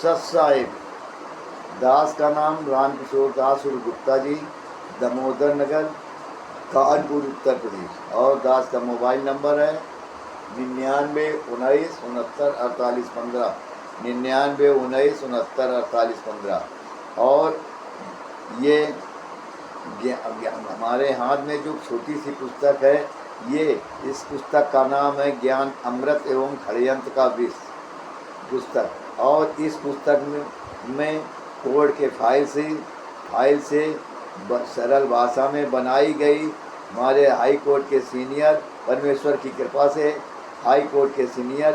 सत साहिब दास का नाम रामकिशोर दास उर्फ गुप्ता जी, दामोदर नगर, कानपुर, उत्तर प्रदेश। और दास का मोबाइल नंबर है 99 19 69 48 15, 99 19 69 48 15। और ये हमारे हाथ में जो छोटी सी पुस्तक है, ये इस पुस्तक का नाम है ज्ञान अमृत एवं षड्यंत्र का विष पुस्तक। और इस पुस्तक में कोड के फाइल से सरल भाषा में बनाई गई हमारे हाई कोर्ट के सीनियर, परमेश्वर की कृपा से हाई कोर्ट के सीनियर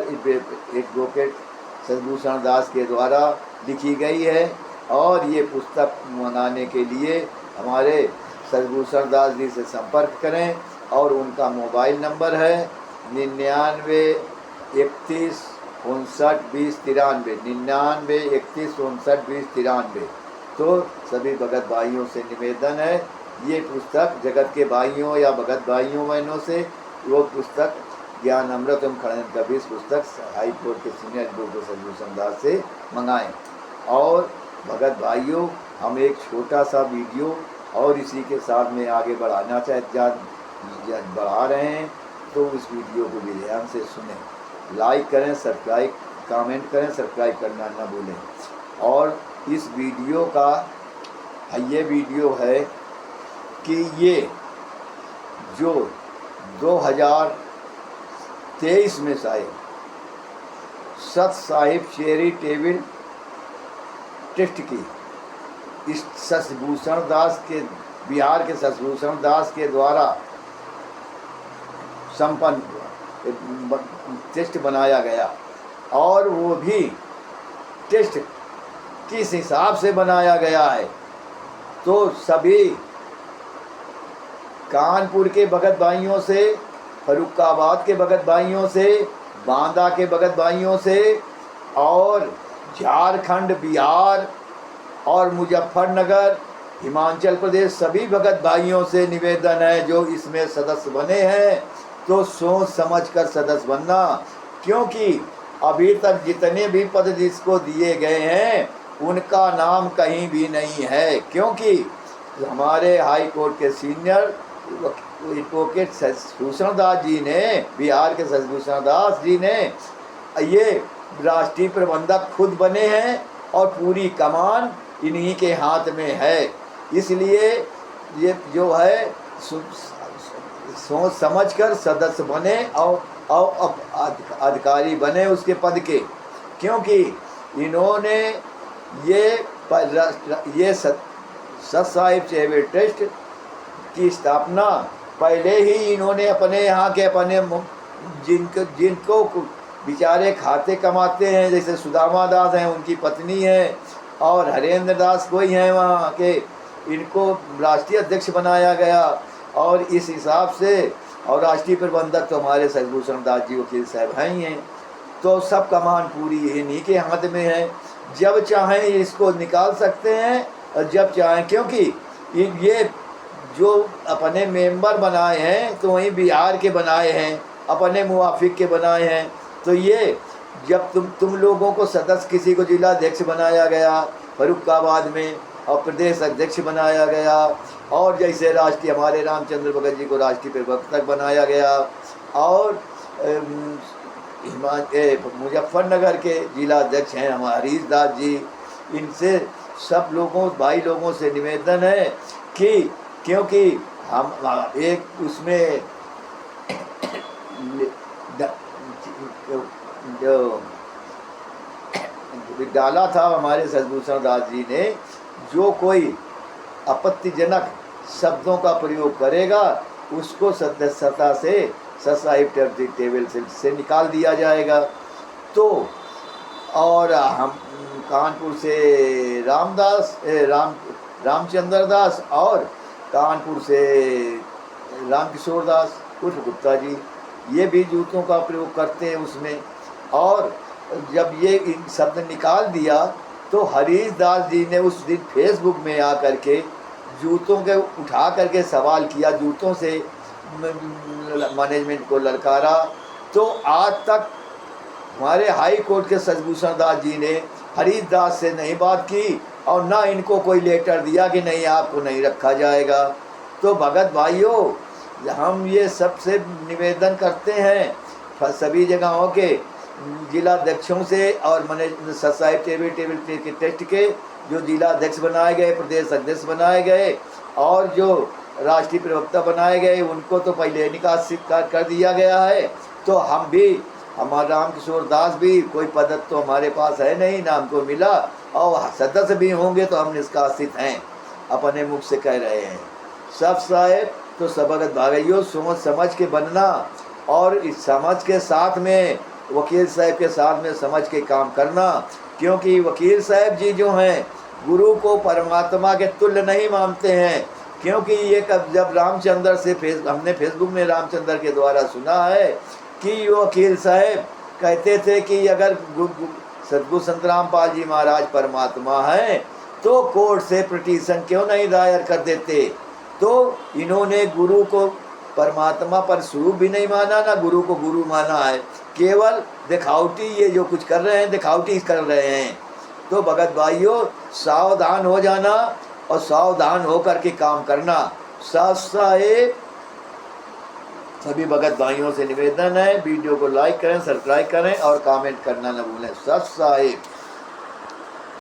एडवोकेट सतभूषण दास के द्वारा लिखी गई है। और ये पुस्तक मंगाने के लिए हमारे सतभूषण दास जी से संपर्क करें। और उनका मोबाइल नंबर है 99 31 59 20 93, 99 31 59 20 93। तो सभी भगत भाइयों से निवेदन है, ये पुस्तक जगत के भाइयों या भगत भाइयों बहनों से वो पुस्तक ज्ञान अमृत एवं षड्यंत्र का विष पुस्तक हाई कोर्ट के सीनियर एडवोकेट सतभूषण दास से मंगाएं। और भगत भाइयों, हम एक छोटा सा वीडियो और इसी के साथ में आगे बढ़ाना बढ़ा रहे हैं, तो इस वीडियो को भी ध्यान से सुनें, लाइक करें, सब्सक्राइब कमेंट करें, सब्सक्राइब करना ना भूलें। और इस वीडियो का ये वीडियो है कि ये जो 2023 में शायद सत साहिब चैरिटेबल ट्रस्ट की इस सतभूषण दास के बिहार के सतभूषण दास के द्वारा संपन्न टेस्ट बनाया गया। और वो भी टेस्ट किस हिसाब से बनाया गया है, तो सभी कानपुर के भगत भाइयों से, फर्रुखाबाद के भगत भाइयों से, बांदा के भगत भाइयों से, और झारखंड, बिहार और मुजफ्फरनगर, हिमाचल प्रदेश, सभी भगत भाइयों से निवेदन है जो इसमें सदस्य बने हैं, तो सोच समझ कर सदस्य बनना। क्योंकि अभी तक जितने भी पद जिसको दिए गए हैं उनका नाम कहीं भी नहीं है। क्योंकि हमारे हाई कोर्ट के सीनियर एडवोकेट सतभूषण दास जी ने, बिहार के सतभूषण दास जी ने, ये राष्ट्रीय प्रबंधक खुद बने हैं और पूरी कमान इन्हीं के हाथ में है। इसलिए ये जो है सोच समझकर सदस्य बने और अधिकारी बने उसके पद के। क्योंकि इन्होंने ये सत साहिब चैरिटेबल ट्रस्ट की स्थापना पहले ही इन्होंने अपने यहाँ के अपने जिनको बेचारे खाते कमाते हैं, जैसे सुदामा दास हैं, उनकी पत्नी है, और हरेंद्र दास कोई हैं वहाँ के, इनको राष्ट्रीय अध्यक्ष बनाया गया। और इस हिसाब से, और राष्ट्रीय प्रबंधक तो हमारे सतभूषण दास जी वकील साहब हैं ही हैं। तो सब कमान पूरी इन्हीं के हाथ में है, जब चाहें इसको निकाल सकते हैं और जब चाहें। क्योंकि ये जो अपने मेंबर बनाए हैं तो वहीं बिहार के बनाए हैं, अपने मुवाफिक के बनाए हैं। तो ये जब तुम लोगों को सदस्य, किसी को जिला अध्यक्ष बनाया गया फर्रुखाबाद में, और प्रदेश अध्यक्ष बनाया गया, और जैसे राष्ट्रीय हमारे रामचंद्र भगत जी को राष्ट्रीय प्रवक्ता बनाया गया, और मुजफ्फरनगर के जिला अध्यक्ष हैं हमारे हरीश दास जी। इनसे सब लोगों, भाई लोगों से निवेदन है कि क्योंकि हम एक उसमें जो डाला था हमारे सतभूषण दास जी ने, जो कोई आपत्तिजनक शब्दों का प्रयोग करेगा उसको सदस्यता से सत साहिब टेबल से निकाल दिया जाएगा। तो और हम कानपुर से रामचंद्र दास और कानपुर से रामकिशोर दास उर्फ गुप्ता जी, ये भी जूतों का प्रयोग करते हैं उसमें। और जब ये शब्द निकाल दिया तो हरीश दास जी ने उस दिन फेसबुक में आकर के जूतों के उठा करके सवाल किया, जूतों से मैनेजमेंट को ललकारा। तो आज तक हमारे हाई कोर्ट के सतभूषण दास जी ने हरिदास से नहीं बात की और ना इनको कोई लेटर दिया कि नहीं आपको नहीं रखा जाएगा। तो भगत भाइयों, हम ये सबसे निवेदन करते हैं सभी जगहों के जिलाध्यक्षों से और मैंने सत्साई टेबल के टेस्ट के जो जिलाध्यक्ष बनाए गए, प्रदेश अध्यक्ष बनाए गए और जो राष्ट्रीय प्रवक्ता बनाए गए, उनको तो पहले निकासित कर दिया गया है। तो हम भी, हमारा रामकिशोर दास भी, कोई पद तो हमारे पास है नहीं, ना हमको मिला, और सदस्य भी होंगे तो हम निष्कासित हैं, अपने मुख से कह रहे हैं। सब साहेब तो सब भगत भाइयों सोच समझ के बनना और इस समझ के साथ में वकील साहब के साथ में समझ के काम करना, क्योंकि वकील साहब जी जो हैं गुरु को परमात्मा के तुल्य नहीं मानते हैं। क्योंकि ये जब रामचंद्र से हमने फेसबुक में रामचंद्र के द्वारा सुना है कि वकील साहब कहते थे कि अगर सदगुरु संत रामपाल जी महाराज परमात्मा हैं तो कोर्ट से पिटीशन क्यों नहीं दायर कर देते। तो इन्होंने गुरु को परमात्मा पर स्वरूप भी नहीं माना, ना गुरु को गुरु माना है, केवल दिखावटी ये जो कुछ कर रहे हैं दिखावटी कर रहे हैं। तो भगत भाइयों सावधान हो जाना और सावधान होकर के काम करना। साहेब सभी भगत भाइयों से निवेदन है, वीडियो को लाइक करें, सब्सक्राइब करें और कमेंट करना न भूलें। साहेब।